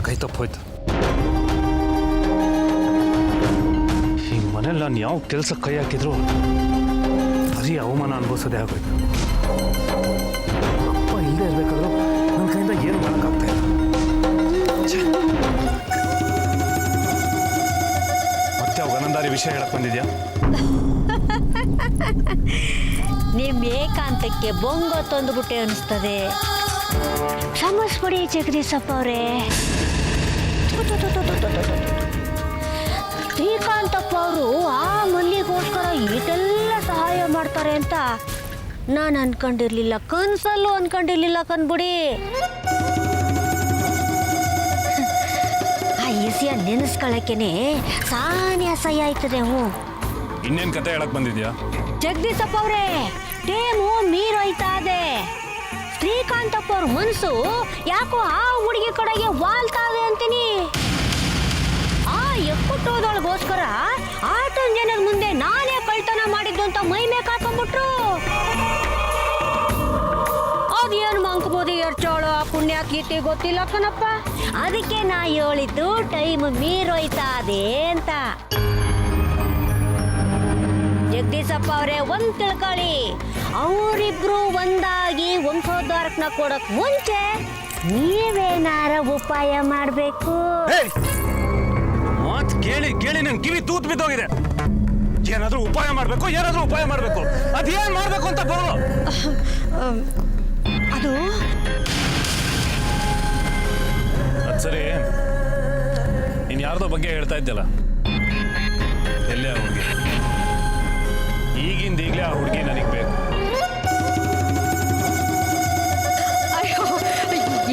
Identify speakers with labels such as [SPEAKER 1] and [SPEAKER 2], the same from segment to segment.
[SPEAKER 1] ಕೈ ತಪ್ಪೋಯ್ತು. ಈ ಮನೇಲಿ ನಾನು ಯಾವ ಕೆಲಸ ಕೈ ಹಾಕಿದ್ರು ಬರೀ ಅವಮಾನ ಅನುಭವಿಸೋದೇ ಆಗೋಯ್ತು. ಅಪ್ಪ ಇಲ್ಲದೆ ಇರಬೇಕಾದ್ರೂ ನನ್ನ ಕೈಯಿಂದ ಏನು ಮಾಡೋಕ್ಕಾಗ್ತಾ ಇಲ್ಲ. ಮತ್ತೆ ಅವು ಗನಂದಾರಿ ವಿಷಯ ಹೇಳಕ್ ಬಂದಿದ್ಯಾ?
[SPEAKER 2] ನಿಮ್ಮ ಏಕಾಂತಕ್ಕೆ ಬೊಂಗ ತಂದುಬಿಟ್ಟೆ ಅನಿಸ್ತದೆ. ಕ್ಷಮಿಸ್ಬಿಡಿ ಜಗದೀಶಪ್ಪ ಅವರೇ. ಶ್ರೀಕಾಂತಪ್ಪ ಅವರು ಆ ಮಲ್ಲಿಗೋಸ್ಕರ ಇಷ್ಟೆಲ್ಲ ಸಹಾಯ ಮಾಡ್ತಾರೆ ಅಂತ ನಾನು ಅನ್ಕೊಂಡಿರ್ಲಿಲ್ಲ, ಕನ್ಸಲ್ಲೂ ಅನ್ಕೊಂಡಿರ್ಲಿಲ್ಲ ಕಣ್ಬಿಡಿ. ಆ ಈಸಿಯ ನೆನೆಸ್ಕೊಳ್ಳೋಕ್ಕೇನೆ ಸಾನೇ ಅಸಹ್ಯ ಆಯ್ತದೆ.
[SPEAKER 1] ಇನ್ನೇನು ಕತೆ ಹೇಳಕ್ ಬಂದಿದ್ಯಾ?
[SPEAKER 2] ಜಗದೀಶಪ್ಪ ಅವರೇ, ಟೇಮು ಮೀರೋಯ್ತಾ ಇದೆ. ಶ್ರೀಕಾಂತಪ್ಪ ಅವ್ರ ಮನಸ್ಸು ಯಾಕೋ ಆ ಹುಡುಗಿ ಕಡೆಗೆ ವಾಲ್ತಾ ಇದೆ ಅಂತೀನಿ. ಆ ಎಕ್ಕುಟ್ಟೋದೊಳಗೋಸ್ಕರ ಆಟನ್ ಜನದ ಮುಂದೆ ನಾನೇ ಕಳ್ತನ ಮಾಡಿದ್ದು ಅಂತ ಮೈ ಮೇಕ್ ಹಾಕೊಂಡ್ಬಿಟ್ರು. ಅದೇನು ಮಂಕಬೋದು ಎರ್ಚೋಳು ಆ ಪುಣ್ಯಾತ್ಗೀತಿ ಗೊತ್ತಿಲ್ಲ ಕಣಪ್ಪ. ಅದಕ್ಕೆ ನಾ ಹೇಳಿದ್ದು ಟೈಮ್ ಮೀರೋಯ್ತಾ ಇದೆ ಅಂತ. ಜಗದೀಶಪ್ಪ ಅವರೇ, ಒಂದ್ ತಿಳ್ಕೊಳ್ಳಿ, ಅವರಿಬ್ರು ಒಂದಾಗಿ ವಂಶೋದ್ಧಾರಕನ ಕೊಡಕ್ ಮುಂಚೆ ನೀವೇನಾರ ಉಪಾಯ ಮಾಡ್ಬೇಕು.
[SPEAKER 1] ಮಾತು ಕೇಳಿ ಕೇಳಿ ನನ್ ಕಿವಿ ತೂತ್ ಬಿದ್ದೋಗಿದೆ. ಏನಾದ್ರೂ ಉಪಾಯ ಮಾಡ್ಬೇಕು, ಏನಾದ್ರೂ ಉಪಾಯ ಮಾಡ್ಬೇಕು. ಅದೇನ್ ಮಾಡ್ಬೇಕು ಅಂತ ಬರೋ.
[SPEAKER 2] ಅದು
[SPEAKER 1] ಸರಿ, ನೀನ್ ಯಾರ್ದೋ ಬಗ್ಗೆ ಹೇಳ್ತಾ ಇದ್ದಲ್ಲ, ಎಲ್ಲೇ ಆ ಹುಡುಗಿ? ಈಗಿಂದ ಈಗಲೇ ಆ ಹುಡುಗಿ ನನಗೆ ಬೇಕು.
[SPEAKER 2] ಅಯ್ಯೋ,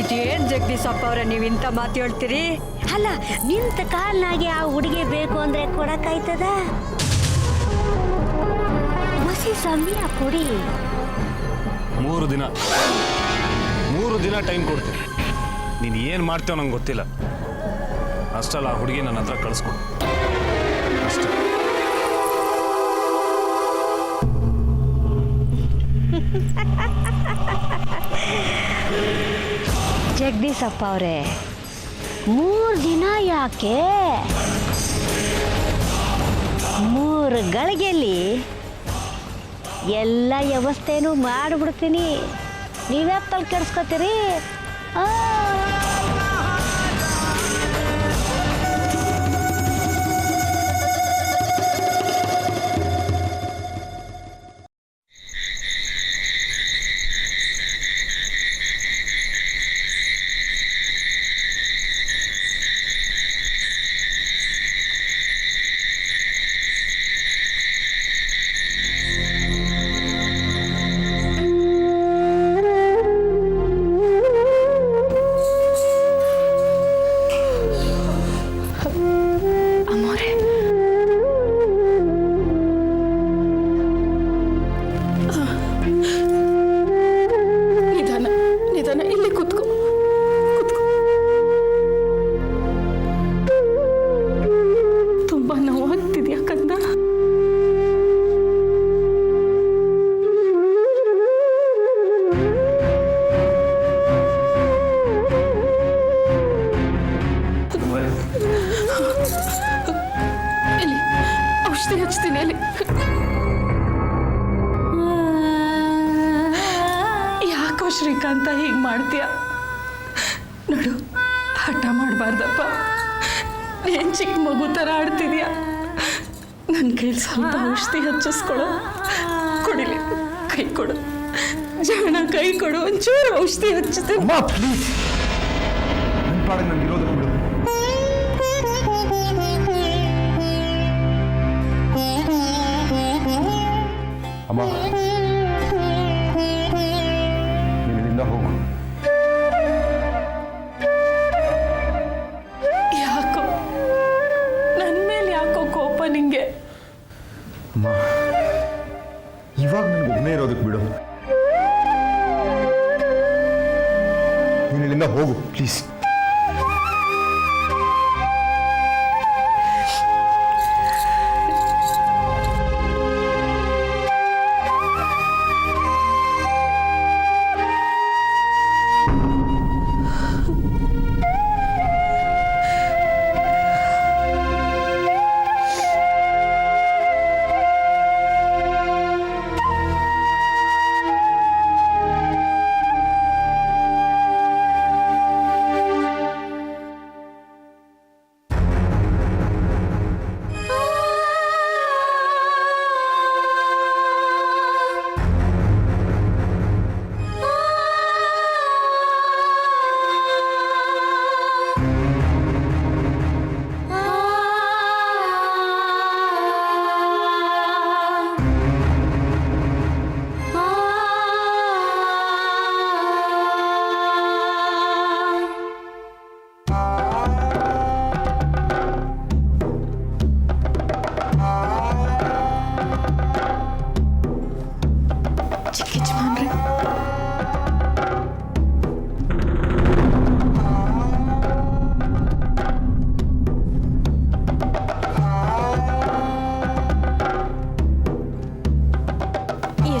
[SPEAKER 2] ಇದೇನ್ ಜಗದೀಶಪ್ಪ ಅವ್ರೆ ನೀವು ಇಂಥ ಮಾತು ಹೇಳ್ತೀರಿ? ಅಲ್ಲ, ನಿಂತ ಕಾಲ್ನಾಗೆ ಆ ಹುಡುಗಿ ಬೇಕು ಅಂದ್ರೆ ಕೊಡಕ್ಕಾಯ್ತದ? ಹೊಸಿ ಸಮಯ ಕೊಡಿ.
[SPEAKER 1] 3 ದಿನ ಟೈಮ್ ಕೊಡ್ತೀನಿ. ನೀನು ಏನು ಮಾಡ್ತೇವ ನಂಗೆ ಗೊತ್ತಿಲ್ಲ. ಅಷ್ಟಲ್ಲ, ಆ ಹುಡುಗಿ ನನ್ನ ಹತ್ರ ಕಳಿಸ್ಕೊಡು ಅಷ್ಟೇ.
[SPEAKER 2] ಜಗದೀಶಪ್ಪ ಅವರೇ, 3 ದಿನ ಯಾಕೆ? 3 ಗಳಿಗೆಯಲ್ಲಿ ಎಲ್ಲ ವ್ಯವಸ್ಥೆನೂ ಮಾಡಿಬಿಡ್ತೀನಿ. ನೀವ್ಯಾಕೆ ತಲೆ ಕೆಡಿಸ್ಕೊತೀರಿ?
[SPEAKER 3] ಯಾಕೋ ಶ್ರೀಕಾಂತ ಹೀಗೆ ಮಾಡ್ತೀಯ? ನೋಡು, ಹಠ ಮಾಡಬಾರ್ದಪ್ಪ. ಏನ್ ಚಿಕ್ಕ ಮಗು ಥರ ಆಡ್ತಿದ್ಯಾ? ನನ್ನ ಕೈಲಿ ಸ್ವಲ್ಪ ಔಷಧಿ ಹಚ್ಚಿಸ್ಕೊಡು. ಕೊಡಿಲಿ, ಕೈ ಕೊಡು ಜಾಣ, ಕೈ ಕೊಡು, ಒಂಚೂರು ಔಷಧಿ ಹಚ್ಚಿದೆ.
[SPEAKER 4] ಅಮ್ಮ, ನೀನಿಂದ ಹೋಗು.
[SPEAKER 3] ಯಾಕೋ ನನ್ನ ಮೇಲೆ ಯಾಕೋ ಕೋಪ ನಿಂಗೆ?
[SPEAKER 4] ಅಮ್ಮ, ಇವಾಗ ನನಗೆ ಒಬ್ಬನೇ ಇರೋದಕ್ಕೆ ಬಿಡು. ನೀನಿಲ್ಲಿಂದ ಹೋಗು ಪ್ಲೀಸ್.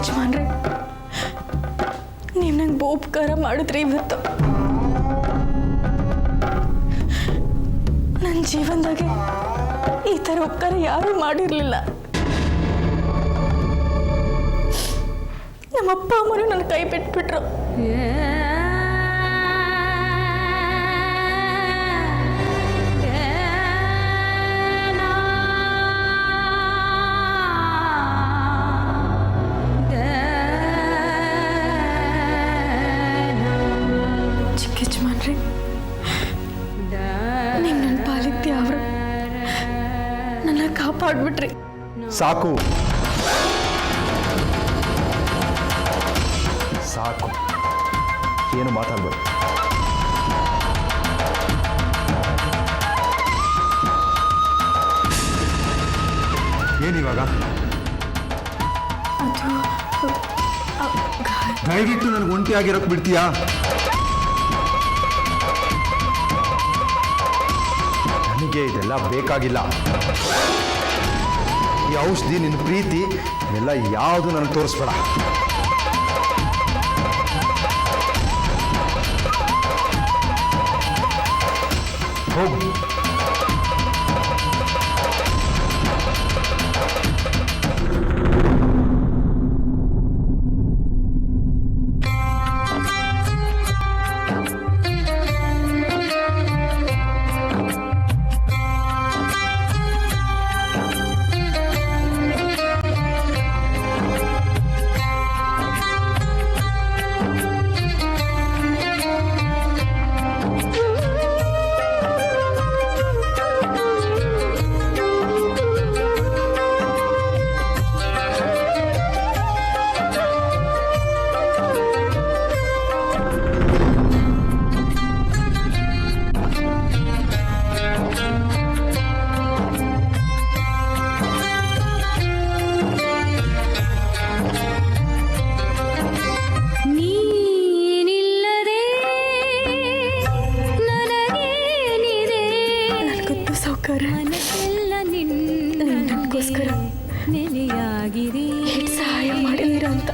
[SPEAKER 3] ಯಜಮಾನ್ರೆ, ನೀವು ನಂಗೆ ಉಪಕಾರ ಮಾಡಿದ್ರಿ ಇವತ್ತು. ನನ್ನ ಜೀವನದಾಗೆ ಈ ಥರ ಉಪಕಾರ ಯಾರೂ ಮಾಡಿರಲಿಲ್ಲ. ನಮ್ಮ ಅಪ್ಪ ಅಮ್ಮನೂ ನನ್ನ ಕೈ ಬಿಟ್ಬಿಟ್ರು. ಚಿಕ್ಕ ಯಜಮಾನ್ರಿ, ನೀವು ನನ್ನ ಪಾಲಿದ್ದೆ ಅವರು ನನ್ನ ಕಾಪಾಡ್ಬಿಟ್ರಿ.
[SPEAKER 4] ಸಾಕು ಸಾಕು, ಏನು ಮಾತಾಡ್ಬೇಡ. ಏನಿವಾಗ? ದಯವಿಟ್ಟು ನನಗೆ ಒಂಟಿಯಾಗಿರೋಕೆ ಬಿಡ್ತೀಯಾ? ನನಗೆ ಇದೆಲ್ಲ ಬೇಕಾಗಿಲ್ಲ. ಈ ಔಷಧಿ, ನಿನ್ನ ಪ್ರೀತಿ ಎಲ್ಲ ಯಾವುದು ನನಗೆ ತೋರಿಸ್ಬೇಡ. ಹೋಗು.
[SPEAKER 3] ನನಗೋಸ್ಕರ ಸಹಾಯ ಮಾಡಿದೀರ ಅಂತ,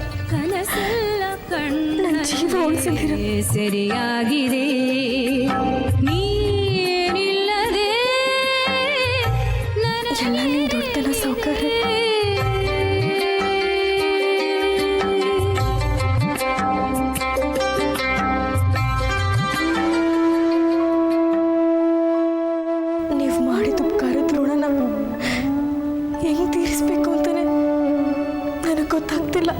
[SPEAKER 3] ನನ್ನ ಜೀವ ಉಳಿಸಿದೀರ.
[SPEAKER 2] ಸರಿಯಾಗಿದೆ ನೀನಿಲ್ಲದೆ
[SPEAKER 3] ಎಲ್ಲ ನಿಮ್ ದೊಡ್ಡತನ ಸೌಕರ್ಯ. ನೀವು ಮಾಡಿದ ಉಪಕಾರದ ಋಣನ ಹೆಂಗ್ ತೀರಿಸ್ಬೇಕು ಅಂತಾನೆ ನನಗೆ ಗೊತ್ತಾಗ್ತಿಲ್ಲ.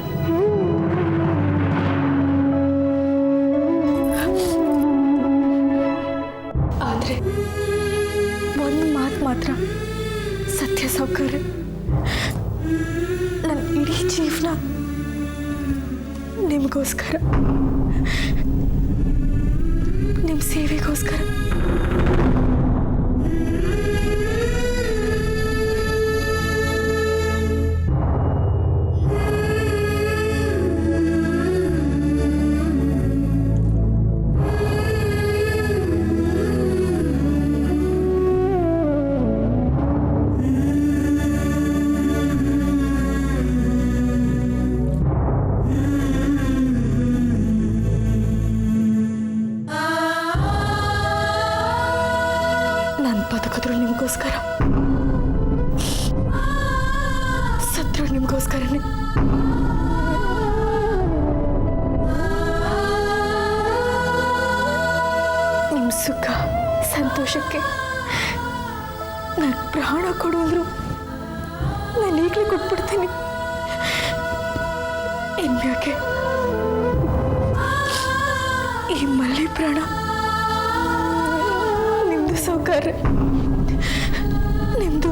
[SPEAKER 3] ಆದ್ರೆ ಒಂದು ಮಾತು ಮಾತ್ರ ಸತ್ಯ ಸೌಕರ್ಯ, ನನ್ನ ಇಡೀ ಜೀವನ ನಿಮಗೋಸ್ಕರ, ನಿಮ್ಮ ಸೇವೆಗೋಸ್ಕರ. ನಾನು ಬದುಕಿದ್ರು ನಿಮಗೋಸ್ಕರ, ಸತ್ರು ನಿಮಗೋಸ್ಕರನೇ. ನಿಮ್ಮ ಸುಖ ಸಂತೋಷಕ್ಕೆ ನಾನು ಪ್ರಾಣ ಕೊಡು ಅಂದ್ರು ನಾನು ಈಗಲೇ ಕೊಟ್ಬಿಡ್ತೀನಿ. ಇನ್ಮ್ಯಾಕೆ ಈ ಮಲ್ಲಿ ಪ್ರಾಣ ನಿಮ್ದು ಸೌಕರ್ಯ, ನಿಮ್ದು.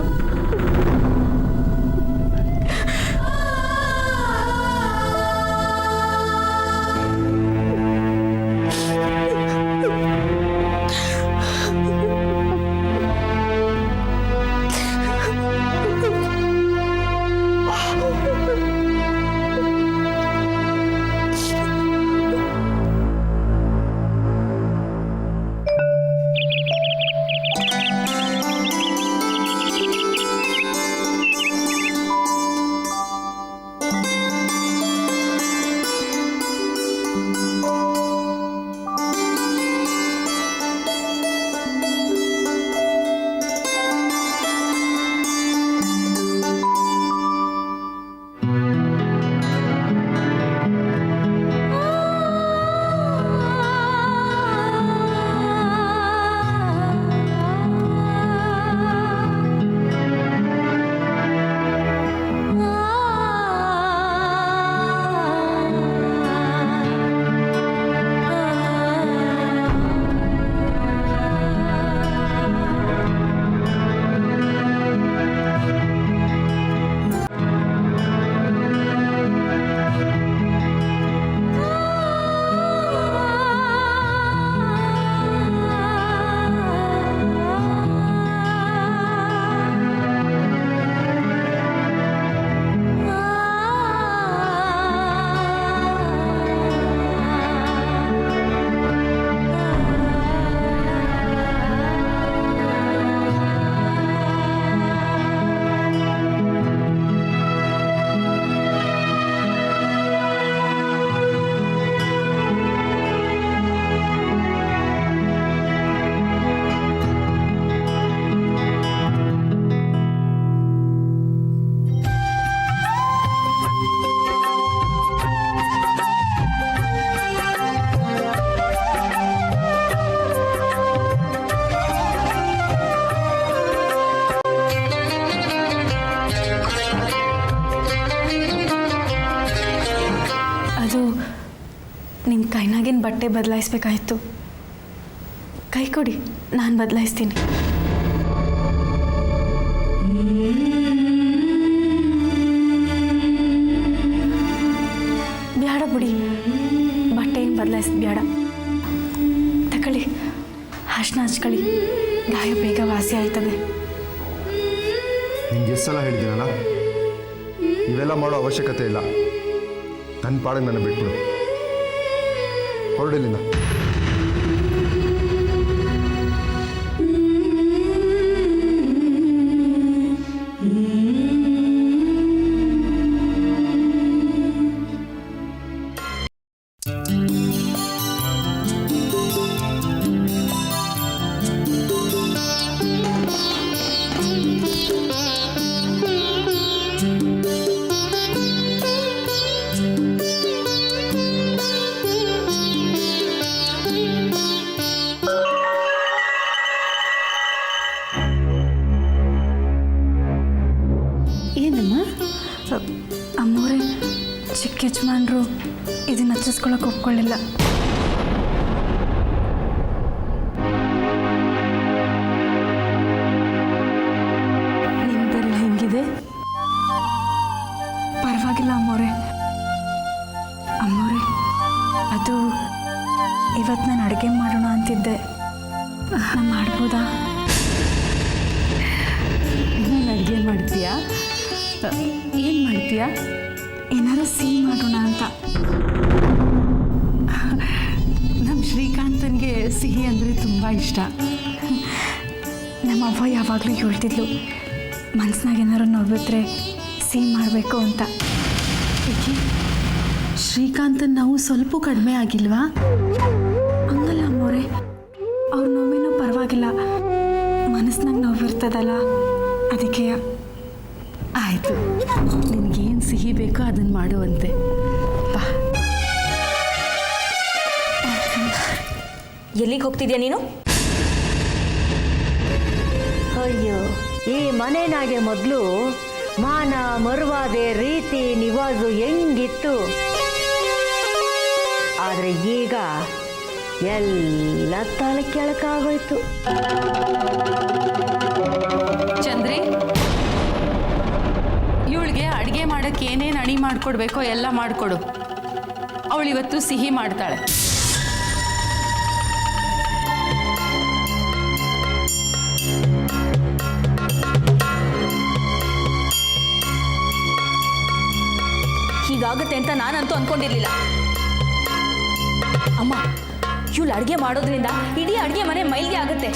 [SPEAKER 3] ಬಟ್ಟೆ ಬದಲಾಯಿಸ್ಬೇಕಾಯಿತು. ಕೈ ಕೊಡಿ, ನಾನು ಬದಲಾಯಿಸ್ತೀನಿ. ಬೇಡ ಬಿಡಿ, ಬಟ್ಟೆ ಏನು ಬದಲಾಯಿಸೋದು ಬೇಡ. ತಗೊಳ್ಳಿ, ಅರ್ಶಿನ ಹಚ್ಕೊಳ್ಳಿ, ಗಾಯ ಬೇಗ ವಾಸಿ ಆಯ್ತದೆ.
[SPEAKER 4] ನಿಂಗೆ ಎಷ್ಟು ಸಲ ಹೇಳಿದ್ದೀನಲ್ಲ, ಇವೆಲ್ಲ ಮಾಡೋ ಅವಶ್ಯಕತೆ ಇಲ್ಲ. ನನ್ನ ಪಾಡಿಗೆ ನನ್ನ ಬಿಟ್ಬಿಡು, ಹೊರಡಿಲ್ಲಿಂದ.
[SPEAKER 3] ಏನಮ್ಮ? ಅಮ್ಮೋರೆ, ಚಿಕ್ಕ ಯಜಮಾನ್ರು ಇದನ್ನ ಹಚ್ಚಿಸ್ಕೊಳಕ್ಕೆ ಒಪ್ಕೊಳ್ಳಿಲ್ಲ. ನಿಮ್ದೆಲ್ಲ ಹೆಂಗಿದೆ? ಪರವಾಗಿಲ್ಲ ಅಮ್ಮೋರೆ. ಅಮ್ಮೋರೆ, ಅದು ಇವತ್ತು ನಾನು ಅಡುಗೆ ಮಾಡೋಣ ಅಂತಿದ್ದೆ, ನಾನು ಮಾಡ್ಬೋದಾ? ನೀನು ಅಡುಗೆ ಮಾಡ್ತೀಯಾ? ಏನು ಮಾಡ್ತೀಯಾ? ಏನಾರು ಸಿಹಿ ಮಾಡೋಣ ಅಂತ. ನಮ್ಮ ಶ್ರೀಕಾಂತನಿಗೆ ಸಿಹಿ ಅಂದರೆ ತುಂಬ ಇಷ್ಟ. ನಮ್ಮ ಅವ್ವ ಯಾವಾಗಲೂ ಹೇಳ್ತಿದ್ಲು, ಮನಸ್ಸಿನಾಗ ಏನಾರು ನೋವಿದ್ರೆ ಸಿಹಿ ಮಾಡಬೇಕು ಅಂತ. ಏಕೆ ಶ್ರೀಕಾಂತನ ನಾವು ಸ್ವಲ್ಪ ಕಡಿಮೆ ಆಗಿಲ್ವಾ? ಹಂಗಲ್ಲ ಅಮ್ಮೋರೆ, ಅವ್ರ ನೋವೇನೋ ಪರವಾಗಿಲ್ಲ, ಮನಸ್ಸಿನಾಗ ನೋವಿರ್ತದಲ್ಲ, ಅದಕ್ಕೆ. ಆಯಿತು, ನಿನಗೇನು ಸಿಹಿ ಬೇಕೋ ಅದನ್ನು ಮಾಡುವಂತೆ. ಬಾ.
[SPEAKER 2] ಎಲ್ಲಿಗೆ ಹೋಗ್ತಿದ್ಯಾ ನೀನು? ಅಯ್ಯೋ, ಈ ಮನೆನಾಗೆ ಮೊದಲು ಮಾನ ಮರ್ವಾದೆ ರೀತಿ ನಿವಾಜು ಹೆಂಗಿತ್ತು, ಆದರೆ ಈಗ ಎಲ್ಲ ತಲೆ ಕೆಳಕಾಗೋಯ್ತು.
[SPEAKER 3] ಚಂದ್ರಿ, ಇವಳಿಗೆ ಅಡುಗೆ ಮಾಡೋಕ್ಕೆ ಏನೇನು ಅಣಿ ಮಾಡಿಕೊಡ್ಬೇಕೋ ಎಲ್ಲ ಮಾಡಿಕೊಡು. ಅವಳಿವತ್ತು ಸಿಹಿ ಮಾಡ್ತಾಳೆ.
[SPEAKER 2] ಹೀಗಾಗುತ್ತೆ ಅಂತ ನಾನಂತೂ ಅಂದ್ಕೊಂಡಿರ್ಲಿಲ್ಲ. ಅಮ್ಮ, ಇವಳು ಅಡುಗೆ ಮಾಡೋದ್ರಿಂದ ಇಡೀ ಅಡುಗೆ ಮನೆ ಮೈಲಿಗೆ ಆಗುತ್ತೆ.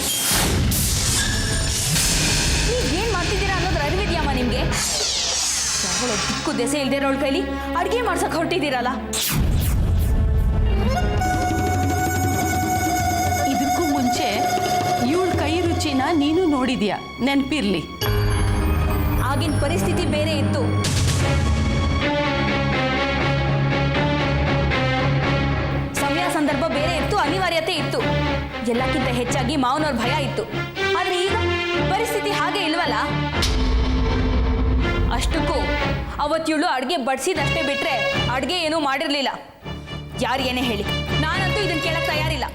[SPEAKER 2] ನೀವೇನು ಮಾಡ್ತಿದ್ದೀರಾ ಅನ್ನೋದ್ರ ಅರಿವಿದೆಯಮ್ಮ ನಿಮಗೆ? ಅವಳು ದಿಕ್ಕು ದೆಸೆ ಇಲ್ದಿರೋಳ ಕೈಲಿ ಅಡುಗೆ ಮಾಡ್ಸಕ್ಕೆ ಹೊರಟಿದ್ದೀರಲ್ಲ.
[SPEAKER 3] ಇದಕ್ಕೂ ಮುಂಚೆ ಇವಳ ಕೈ ರುಚಿನ ನೀನು ನೋಡಿದ್ಯಾ, ನೆನಪಿರ್ಲಿ.
[SPEAKER 2] ಆಗಿನ ಪರಿಸ್ಥಿತಿ ಬೇರೆ ಇತ್ತು. ಸಮಯ ಸಂದರ್ಭ ಬೇರೆ ಇತ್ತು, ಅನಿವಾರ್ಯತೆ ಇತ್ತು, ಎಲ್ಲಕ್ಕಿಂತ ಹೆಚ್ಚಾಗಿ ಮಾವನವ್ರ ಭಯ ಇತ್ತು. ಆದರೆ ಈಗ ಪರಿಸ್ಥಿತಿ ಹಾಗೆ ಇಲ್ವಲ್ಲ. ಅಷ್ಟಕ್ಕೂ ಅವತ್ತಿವಳು ಅಡುಗೆ ಬಡಿಸಿದಷ್ಟೇ ಬಿಟ್ರೆ ಅಡುಗೆ ಏನೂ ಮಾಡಿರಲಿಲ್ಲ. ಯಾರಿಗೇನೇ ಹೇಳಿ, ನಾನಂತೂ ಇದನ್ನು ಕೇಳಕ್ಕೆ ತಯಾರಿಲ್ಲ.